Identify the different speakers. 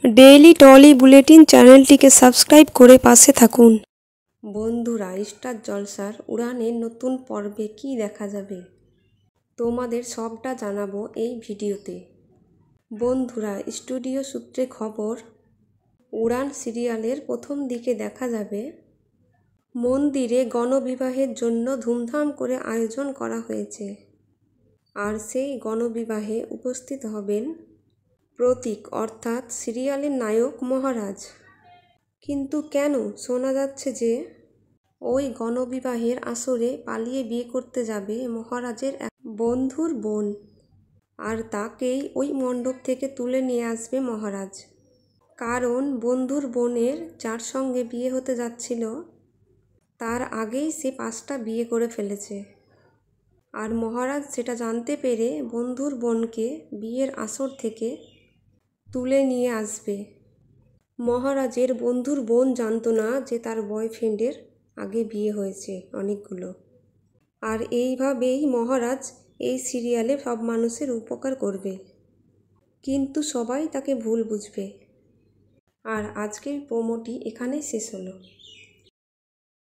Speaker 1: Daily trolley bulletin চ্যানেলটিকে subscribe করে পাশে থাকুন। বন্ধুরা, স্টার জলসার উড়ানের নতুন পর্বে কি দেখা যাবে তোমাদের সবটা জানাবো এই ভিডিওতে। বন্ধুরা, স্টুডিও সূত্রে খবর, উড়ান সিরিয়ালের প্রথম দিকে দেখা যাবে মন্দিরে গণবিবাহের জন্য ধুমধাম করে আয়োজন করা হয়েছে। আর সেই গণবিবাহে উপস্থিত হবেন প্রতীক অর্থাৎ সিরিয়ালের নায়ক মহারাজ। কিন্তু কেন শোনা যাচ্ছে যে ওই গণবিবাহের আসরে পালিয়ে বিয়ে করতে যাবে মহারাজের এক বন্ধুর বোন, আর তাকেই ওই মণ্ডপ থেকে তুলে নিয়ে আসবে মহারাজ। কারণ বন্ধুর বোনের যার সঙ্গে বিয়ে হতে যাচ্ছিল তার আগেই সে 5টা বিয়ে করে ফেলেছে। আর মহারাজ সেটা জানতে পেরে বন্ধুর বোনকে বিয়ের আসর থেকে তুলে নিয়ে আসবে। মহারাজের বন্ধুর বোন জানতো না যে তার বয়ফ্রেন্ডের আগে বিয়ে হয়েছে অনেকগুলো। আর এইভাবেই মহারাজ এই সিরিয়ালে সব মানুষের উপকার করবে, কিন্তু সবাই তাকে ভুল বুঝবে। আর আজকের প্রোমোটি এখানেই শেষ হলো।